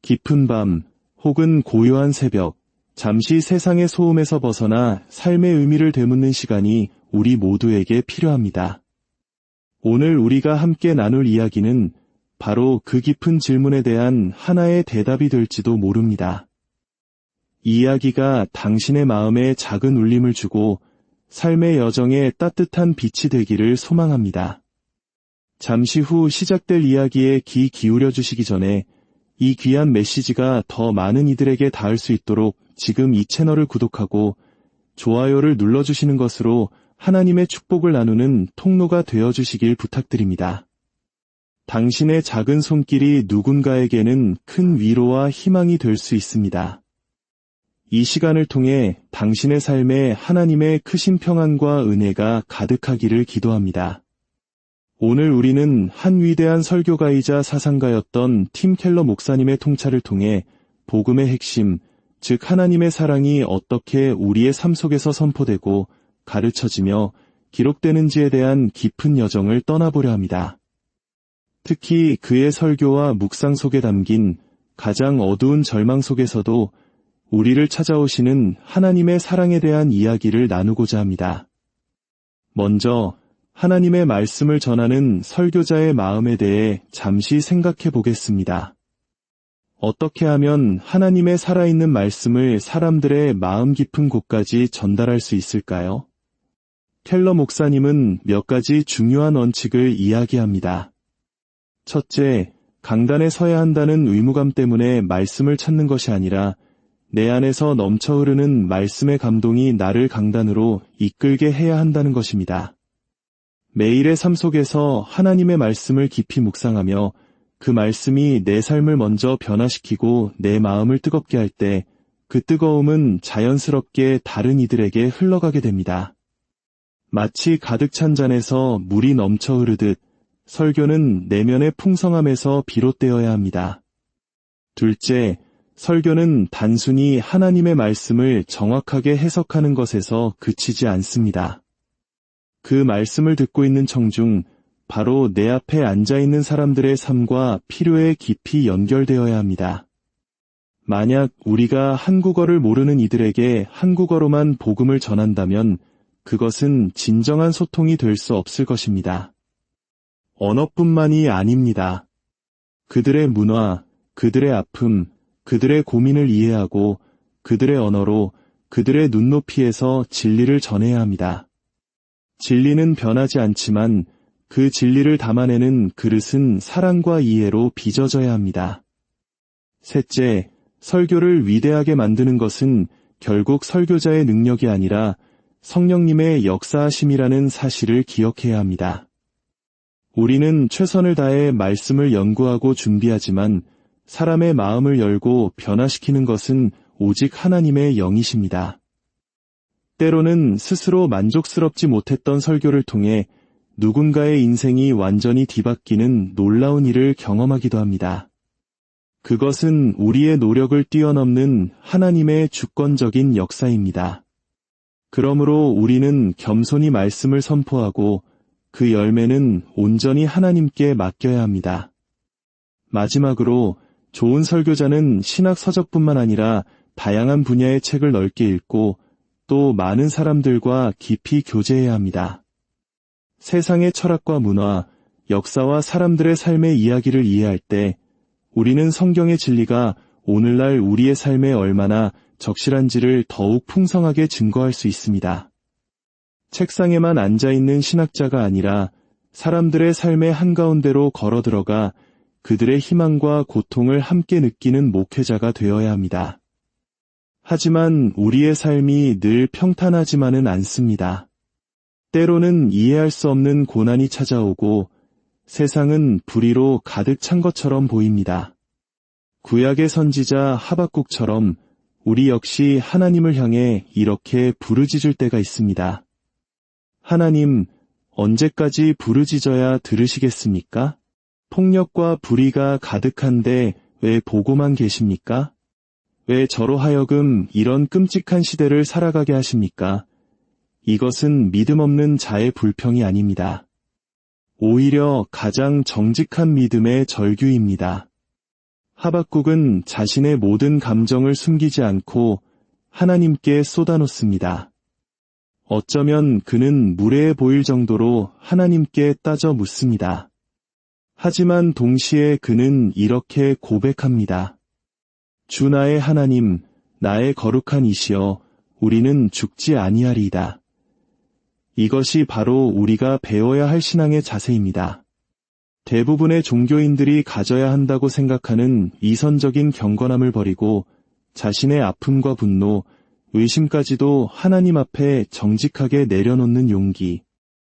깊은 밤, 혹은 고요한 새벽, 잠시 세상의 소음에서 벗어나 삶의 의미를 되묻는 시간이 우리 모두에게 필요합니다. 오늘 우리가 함께 나눌 이야기는 바로 그 깊은 질문에 대한 하나의 대답이 될지도 모릅니다. 이 이야기가 당신의 마음에 작은 울림을 주고 삶의 여정에 따뜻한 빛이 되기를 소망합니다. 잠시 후 시작될 이야기에 귀 기울여 주시기 전에 이 귀한 메시지가 더 많은 이들에게 닿을 수 있도록 지금 이 채널을 구독하고 좋아요를 눌러주시는 것으로 하나님의 축복을 나누는 통로가 되어주시길 부탁드립니다. 당신의 작은 손길이 누군가에게는 큰 위로와 희망이 될 수 있습니다. 이 시간을 통해 당신의 삶에 하나님의 크신 평안과 은혜가 가득하기를 기도합니다. 오늘 우리는 한 위대한 설교가이자 사상가였던 팀 켈러 목사님의 통찰을 통해 복음의 핵심, 즉 하나님의 사랑이 어떻게 우리의 삶 속에서 선포되고 가르쳐지며 기록되는지에 대한 깊은 여정을 떠나보려 합니다. 특히 그의 설교와 묵상 속에 담긴 가장 어두운 절망 속에서도 우리를 찾아오시는 하나님의 사랑에 대한 이야기를 나누고자 합니다. 먼저 하나님의 말씀을 전하는 설교자의 마음에 대해 잠시 생각해 보겠습니다. 어떻게 하면 하나님의 살아있는 말씀을 사람들의 마음 깊은 곳까지 전달할 수 있을까요? 켈러 목사님은 몇 가지 중요한 원칙을 이야기합니다. 첫째, 강단에 서야 한다는 의무감 때문에 말씀을 찾는 것이 아니라 내 안에서 넘쳐 흐르는 말씀의 감동이 나를 강단으로 이끌게 해야 한다는 것입니다. 매일의 삶 속에서 하나님의 말씀을 깊이 묵상하며 그 말씀이 내 삶을 먼저 변화시키고 내 마음을 뜨겁게 할 때 그 뜨거움은 자연스럽게 다른 이들에게 흘러가게 됩니다. 마치 가득 찬 잔에서 물이 넘쳐 흐르듯 설교는 내면의 풍성함에서 비롯되어야 합니다. 둘째, 설교는 단순히 하나님의 말씀을 정확하게 해석하는 것에서 그치지 않습니다. 그 말씀을 듣고 있는 청중, 바로 내 앞에 앉아있는 사람들의 삶과 필요에 깊이 연결되어야 합니다. 만약 우리가 한국어를 모르는 이들에게 한국어로만 복음을 전한다면 그것은 진정한 소통이 될 수 없을 것입니다. 언어뿐만이 아닙니다. 그들의 문화, 그들의 아픔, 그들의 고민을 이해하고 그들의 언어로 그들의 눈높이에서 진리를 전해야 합니다. 진리는 변하지 않지만 그 진리를 담아내는 그릇은 사랑과 이해로 빚어져야 합니다. 셋째, 설교를 위대하게 만드는 것은 결국 설교자의 능력이 아니라 성령님의 역사하심이라는 사실을 기억해야 합니다. 우리는 최선을 다해 말씀을 연구하고 준비하지만 사람의 마음을 열고 변화시키는 것은 오직 하나님의 영이십니다. 때로는 스스로 만족스럽지 못했던 설교를 통해 누군가의 인생이 완전히 뒤바뀌는 놀라운 일을 경험하기도 합니다. 그것은 우리의 노력을 뛰어넘는 하나님의 주권적인 역사입니다. 그러므로 우리는 겸손히 말씀을 선포하고 그 열매는 온전히 하나님께 맡겨야 합니다. 마지막으로 좋은 설교자는 신학 서적뿐만 아니라 다양한 분야의 책을 넓게 읽고 또 많은 사람들과 깊이 교제해야 합니다. 세상의 철학과 문화, 역사와 사람들의 삶의 이야기를 이해할 때 우리는 성경의 진리가 오늘날 우리의 삶에 얼마나 적실한지를 더욱 풍성하게 증거할 수 있습니다. 책상에만 앉아있는 신학자가 아니라 사람들의 삶의 한가운데로 걸어들어가 그들의 희망과 고통을 함께 느끼는 목회자가 되어야 합니다. 하지만 우리의 삶이 늘 평탄하지만은 않습니다. 때로는 이해할 수 없는 고난이 찾아오고 세상은 불의로 가득 찬 것처럼 보입니다. 구약의 선지자 하박국처럼 우리 역시 하나님을 향해 이렇게 부르짖을 때가 있습니다. 하나님, 언제까지 부르짖어야 들으시겠습니까? 폭력과 불의가 가득한데 왜 보고만 계십니까? 왜 저로 하여금 이런 끔찍한 시대를 살아가게 하십니까? 이것은 믿음 없는 자의 불평이 아닙니다. 오히려 가장 정직한 믿음의 절규입니다. 하박국은 자신의 모든 감정을 숨기지 않고 하나님께 쏟아놓습니다. 어쩌면 그는 무례해 보일 정도로 하나님께 따져 묻습니다. 하지만 동시에 그는 이렇게 고백합니다. 주 나의 하나님, 나의 거룩한 이시여, 우리는 죽지 아니하리이다. 이것이 바로 우리가 배워야 할 신앙의 자세입니다. 대부분의 종교인들이 가져야 한다고 생각하는 이선적인 경건함을 버리고 자신의 아픔과 분노, 의심까지도 하나님 앞에 정직하게 내려놓는 용기,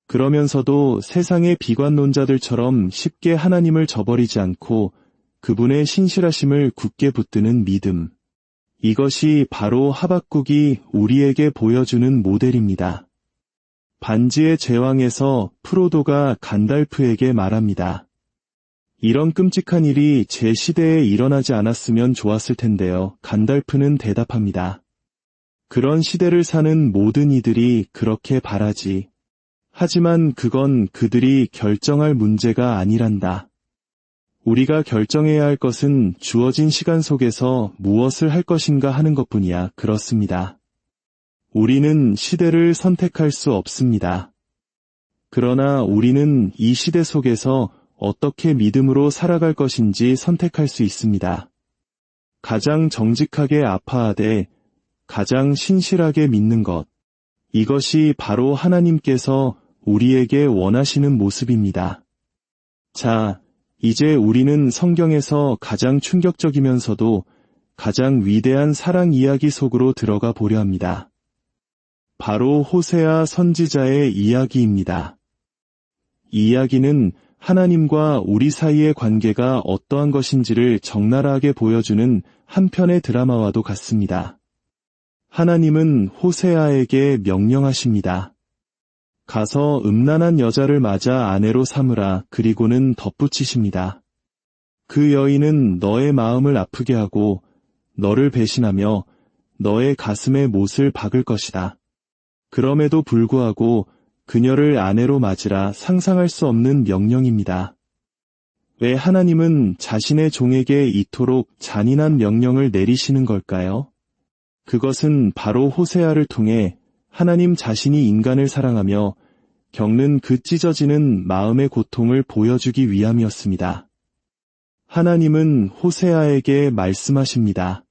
그러면서도 세상의 비관론자들처럼 쉽게 하나님을 저버리지 않고 그분의 신실하심을 굳게 붙드는 믿음. 이것이 바로 하박국이 우리에게 보여주는 모델입니다. 반지의 제왕에서 프로도가 간달프에게 말합니다. 이런 끔찍한 일이 제 시대에 일어나지 않았으면 좋았을 텐데요. 간달프는 대답합니다. 그런 시대를 사는 모든 이들이 그렇게 바라지. 하지만 그건 그들이 결정할 문제가 아니란다. 우리가 결정해야 할 것은 주어진 시간 속에서 무엇을 할 것인가 하는 것뿐이야. 그렇습니다. 우리는 시대를 선택할 수 없습니다. 그러나 우리는 이 시대 속에서 어떻게 믿음으로 살아갈 것인지 선택할 수 있습니다. 가장 정직하게 아파하되 가장 신실하게 믿는 것. 이것이 바로 하나님께서 우리에게 원하시는 모습입니다. 자, 이제 우리는 성경에서 가장 충격적이면서도 가장 위대한 사랑 이야기 속으로 들어가 보려 합니다. 바로 호세아 선지자의 이야기입니다. 이 이야기는 하나님과 우리 사이의 관계가 어떠한 것인지를 적나라하게 보여주는 한 편의 드라마와도 같습니다. 하나님은 호세아에게 명령하십니다. 가서 음란한 여자를 맞아 아내로 삼으라. 그리고는 덧붙이십니다. 그 여인은 너의 마음을 아프게 하고 너를 배신하며 너의 가슴에 못을 박을 것이다. 그럼에도 불구하고 그녀를 아내로 맞으라. 상상할 수 없는 명령입니다. 왜 하나님은 자신의 종에게 이토록 잔인한 명령을 내리시는 걸까요? 그것은 바로 호세아를 통해 하나님 자신이 인간을 사랑하며 겪는 그 찢어지는 마음의 고통을 보여주기 위함이었습니다. 하나님은 호세아에게 말씀하십니다.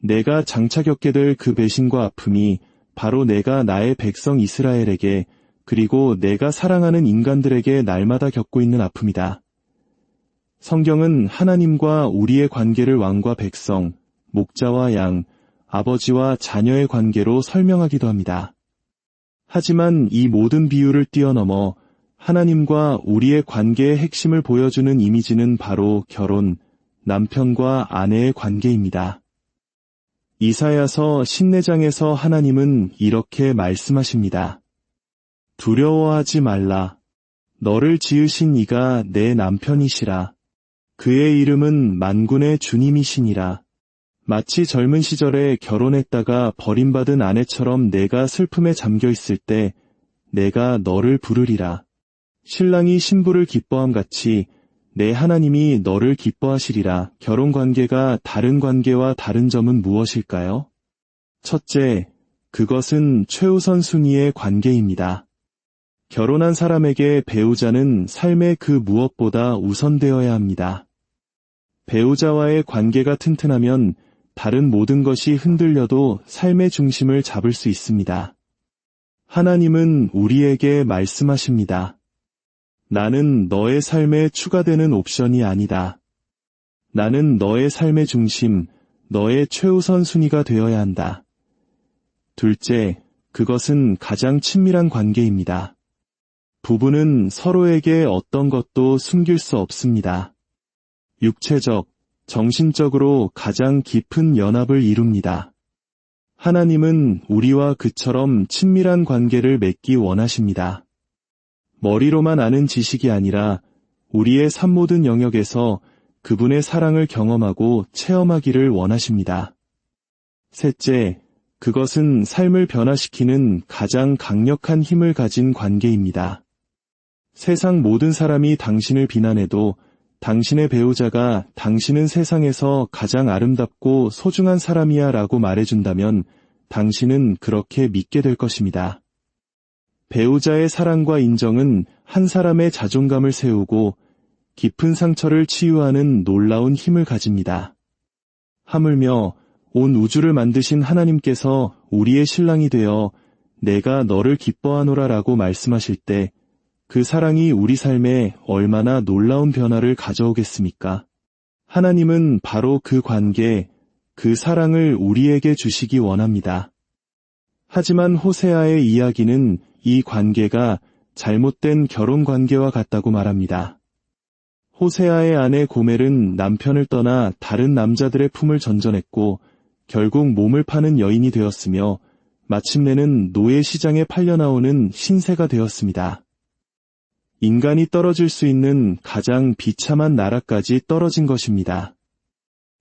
내가 장차 겪게 될 그 배신과 아픔이 바로 내가 나의 백성 이스라엘에게 그리고 내가 사랑하는 인간들에게 날마다 겪고 있는 아픔이다. 성경은 하나님과 우리의 관계를 왕과 백성, 목자와 양, 아버지와 자녀의 관계로 설명하기도 합니다. 하지만 이 모든 비유를 뛰어넘어 하나님과 우리의 관계의 핵심을 보여주는 이미지는 바로 결혼, 남편과 아내의 관계입니다. 이사야서 14장에서 하나님은 이렇게 말씀하십니다. 두려워하지 말라. 너를 지으신 이가 내 남편이시라. 그의 이름은 만군의 주님이시니라. 마치 젊은 시절에 결혼했다가 버림받은 아내처럼 내가 슬픔에 잠겨있을 때 내가 너를 부르리라. 신랑이 신부를 기뻐함 같이 내 하나님이 너를 기뻐하시리라. 결혼관계가 다른 관계와 다른 점은 무엇일까요? 첫째, 그것은 최우선 순위의 관계입니다. 결혼한 사람에게 배우자는 삶의 그 무엇보다 우선되어야 합니다. 배우자와의 관계가 튼튼하면 다른 모든 것이 흔들려도 삶의 중심을 잡을 수 있습니다. 하나님은 우리에게 말씀하십니다. 나는 너의 삶에 추가되는 옵션이 아니다. 나는 너의 삶의 중심, 너의 최우선 순위가 되어야 한다. 둘째, 그것은 가장 친밀한 관계입니다. 부부는 서로에게 어떤 것도 숨길 수 없습니다. 육체적, 정신적으로 가장 깊은 연합을 이룹니다. 하나님은 우리와 그처럼 친밀한 관계를 맺기 원하십니다. 머리로만 아는 지식이 아니라 우리의 삶 모든 영역에서 그분의 사랑을 경험하고 체험하기를 원하십니다. 셋째, 그것은 삶을 변화시키는 가장 강력한 힘을 가진 관계입니다. 세상 모든 사람이 당신을 비난해도 당신의 배우자가 당신은 세상에서 가장 아름답고 소중한 사람이야 라고 말해준다면 당신은 그렇게 믿게 될 것입니다. 배우자의 사랑과 인정은 한 사람의 자존감을 세우고 깊은 상처를 치유하는 놀라운 힘을 가집니다. 하물며 온 우주를 만드신 하나님께서 우리의 신랑이 되어 내가 너를 기뻐하노라 라고 말씀하실 때 그 사랑이 우리 삶에 얼마나 놀라운 변화를 가져오겠습니까? 하나님은 바로 그 관계, 그 사랑을 우리에게 주시기 원합니다. 하지만 호세아의 이야기는 이 관계가 잘못된 결혼 관계와 같다고 말합니다. 호세아의 아내 고멜은 남편을 떠나 다른 남자들의 품을 전전했고 결국 몸을 파는 여인이 되었으며 마침내는 노예 시장에 팔려나오는 신세가 되었습니다. 인간이 떨어질 수 있는 가장 비참한 나라까지 떨어진 것입니다.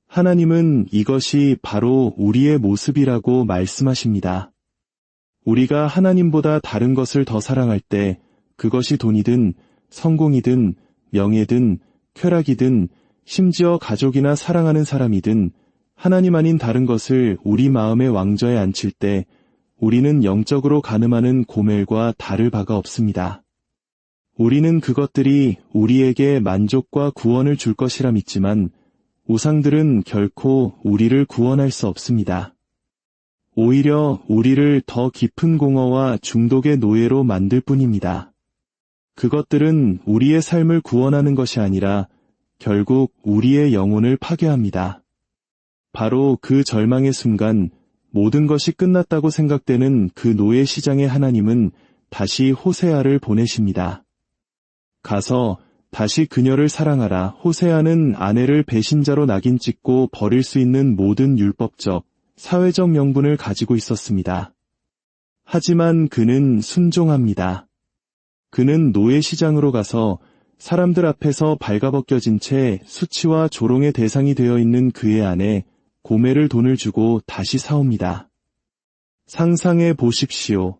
하나님은 이것이 바로 우리의 모습이라고 말씀하십니다. 우리가 하나님보다 다른 것을 더 사랑할 때 그것이 돈이든 성공이든 명예든 쾌락이든 심지어 가족이나 사랑하는 사람이든 하나님 아닌 다른 것을 우리 마음의 왕좌에 앉힐 때 우리는 영적으로 가늠하는 고멜과 다를 바가 없습니다. 우리는 그것들이 우리에게 만족과 구원을 줄 것이라 믿지만 우상들은 결코 우리를 구원할 수 없습니다. 오히려 우리를 더 깊은 공허와 중독의 노예로 만들 뿐입니다. 그것들은 우리의 삶을 구원하는 것이 아니라 결국 우리의 영혼을 파괴합니다. 바로 그 절망의 순간 모든 것이 끝났다고 생각되는 그 노예 시장의 하나님은 다시 호세아를 보내십니다. 가서 다시 그녀를 사랑하라. 호세아는 아내를 배신자로 낙인 찍고 버릴 수 있는 모든 율법적, 사회적 명분을 가지고 있었습니다. 하지만 그는 순종합니다. 그는 노예 시장으로 가서 사람들 앞에서 발가벗겨진 채 수치와 조롱의 대상이 되어 있는 그의 아내 고멜을 돈을 주고 다시 사옵니다. 상상해 보십시오.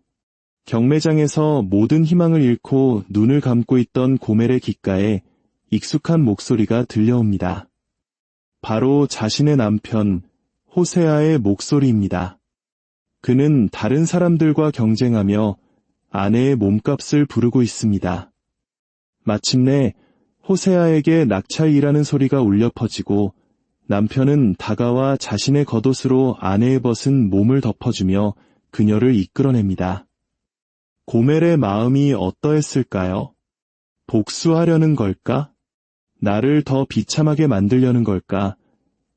경매장에서 모든 희망을 잃고 눈을 감고 있던 고멜의 귓가에 익숙한 목소리가 들려옵니다. 바로 자신의 남편 호세아의 목소리입니다. 그는 다른 사람들과 경쟁하며 아내의 몸값을 부르고 있습니다. 마침내 호세아에게 낙찰이라는 소리가 울려 퍼지고 남편은 다가와 자신의 겉옷으로 아내의 벗은 몸을 덮어주며 그녀를 이끌어냅니다. 고멜의 마음이 어떠했을까요? 복수하려는 걸까? 나를 더 비참하게 만들려는 걸까?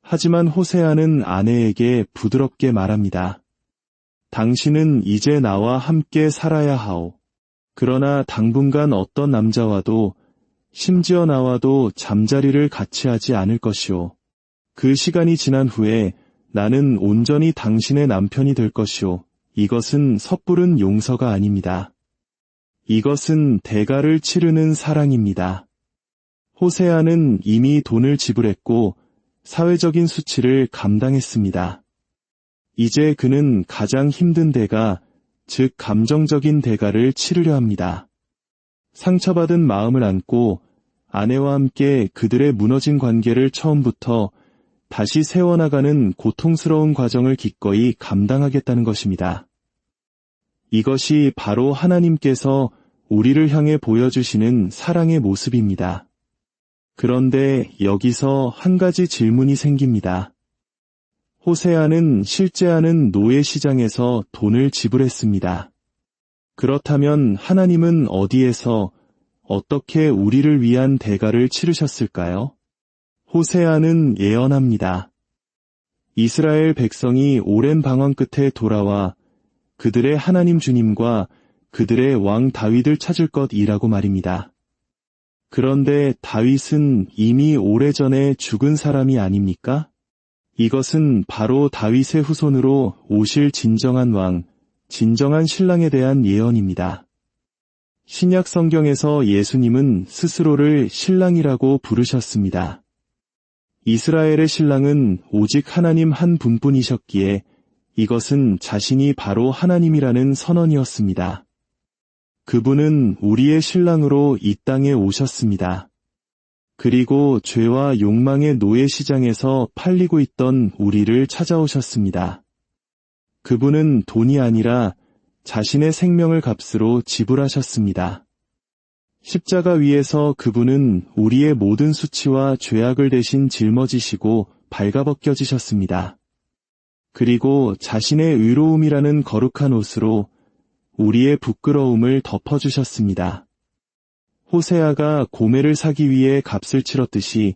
하지만 호세아는 아내에게 부드럽게 말합니다. 당신은 이제 나와 함께 살아야 하오. 그러나 당분간 어떤 남자와도 심지어 나와도 잠자리를 같이 하지 않을 것이오. 그 시간이 지난 후에 나는 온전히 당신의 남편이 될 것이오. 이것은 섣부른 용서가 아닙니다. 이것은 대가를 치르는 사랑입니다. 호세아는 이미 돈을 지불했고 사회적인 수치를 감당했습니다. 이제 그는 가장 힘든 대가, 즉 감정적인 대가를 치르려 합니다. 상처받은 마음을 안고 아내와 함께 그들의 무너진 관계를 처음부터 다시 세워나가는 고통스러운 과정을 기꺼이 감당하겠다는 것입니다. 이것이 바로 하나님께서 우리를 향해 보여주시는 사랑의 모습입니다. 그런데 여기서 한 가지 질문이 생깁니다. 호세아는 실제하는 노예 시장에서 돈을 지불했습니다. 그렇다면 하나님은 어디에서 어떻게 우리를 위한 대가를 치르셨을까요? 호세아는 예언합니다. 이스라엘 백성이 오랜 방황 끝에 돌아와 그들의 하나님 주님과 그들의 왕 다윗을 찾을 것이라고 말입니다. 그런데 다윗은 이미 오래전에 죽은 사람이 아닙니까? 이것은 바로 다윗의 후손으로 오실 진정한 왕, 진정한 신랑에 대한 예언입니다. 신약 성경에서 예수님은 스스로를 신랑이라고 부르셨습니다. 이스라엘의 신랑은 오직 하나님 한 분뿐이셨기에 이것은 자신이 바로 하나님이라는 선언이었습니다. 그분은 우리의 신랑으로 이 땅에 오셨습니다. 그리고 죄와 욕망의 노예 시장에서 팔리고 있던 우리를 찾아오셨습니다. 그분은 돈이 아니라 자신의 생명을 값으로 지불하셨습니다. 십자가 위에서 그분은 우리의 모든 수치와 죄악을 대신 짊어지시고 발가벗겨지셨습니다. 그리고 자신의 의로움이라는 거룩한 옷으로 우리의 부끄러움을 덮어주셨습니다. 호세아가 고멜을 사기 위해 값을 치렀듯이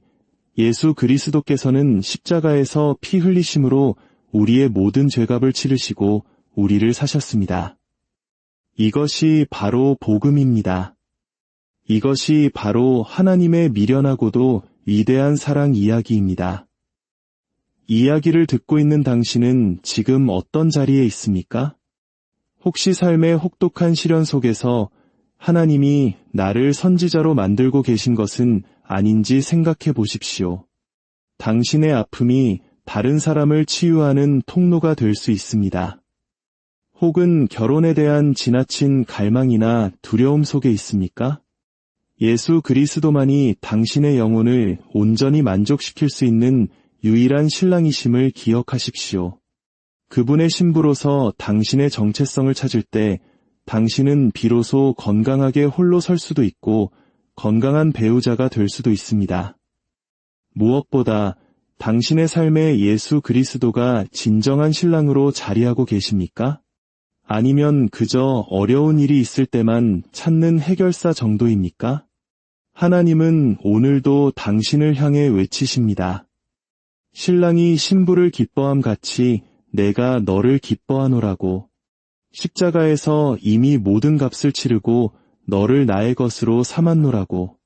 예수 그리스도께서는 십자가에서 피 흘리심으로 우리의 모든 죄값을 치르시고 우리를 사셨습니다. 이것이 바로 복음입니다. 이것이 바로 하나님의 미련하고도 위대한 사랑 이야기입니다. 이 이야기를 듣고 있는 당신은 지금 어떤 자리에 있습니까? 혹시 삶의 혹독한 시련 속에서 하나님이 나를 선지자로 만들고 계신 것은 아닌지 생각해 보십시오. 당신의 아픔이 다른 사람을 치유하는 통로가 될 수 있습니다. 혹은 결혼에 대한 지나친 갈망이나 두려움 속에 있습니까? 예수 그리스도만이 당신의 영혼을 온전히 만족시킬 수 있는 유일한 신랑이심을 기억하십시오. 그분의 신부로서 당신의 정체성을 찾을 때 당신은 비로소 건강하게 홀로 설 수도 있고 건강한 배우자가 될 수도 있습니다. 무엇보다 당신의 삶에 예수 그리스도가 진정한 신랑으로 자리하고 계십니까? 아니면 그저 어려운 일이 있을 때만 찾는 해결사 정도입니까? 하나님은 오늘도 당신을 향해 외치십니다. 신랑이 신부를 기뻐함 같이 내가 너를 기뻐하노라고. 십자가에서 이미 모든 값을 치르고 너를 나의 것으로 삼았노라고.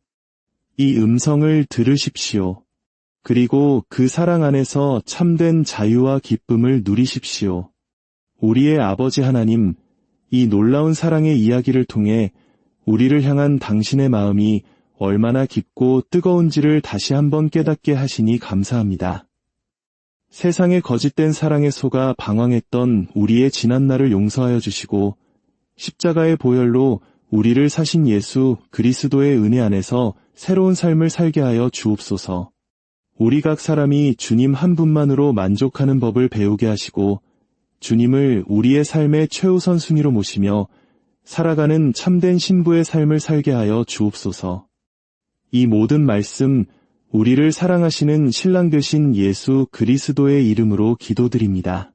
이 음성을 들으십시오. 그리고 그 사랑 안에서 참된 자유와 기쁨을 누리십시오. 우리의 아버지 하나님, 이 놀라운 사랑의 이야기를 통해 우리를 향한 당신의 마음이 얼마나 깊고 뜨거운지를 다시 한번 깨닫게 하시니 감사합니다. 세상의 거짓된 사랑에 속아 방황했던 우리의 지난날을 용서하여 주시고 십자가의 보혈로 우리를 사신 예수 그리스도의 은혜 안에서 새로운 삶을 살게 하여 주옵소서. 우리 각 사람이 주님 한 분만으로 만족하는 법을 배우게 하시고 주님을 우리의 삶의 최우선 순위로 모시며 살아가는 참된 신부의 삶을 살게 하여 주옵소서. 이 모든 말씀 우리를 사랑하시는 신랑 되신 예수 그리스도의 이름으로 기도드립니다.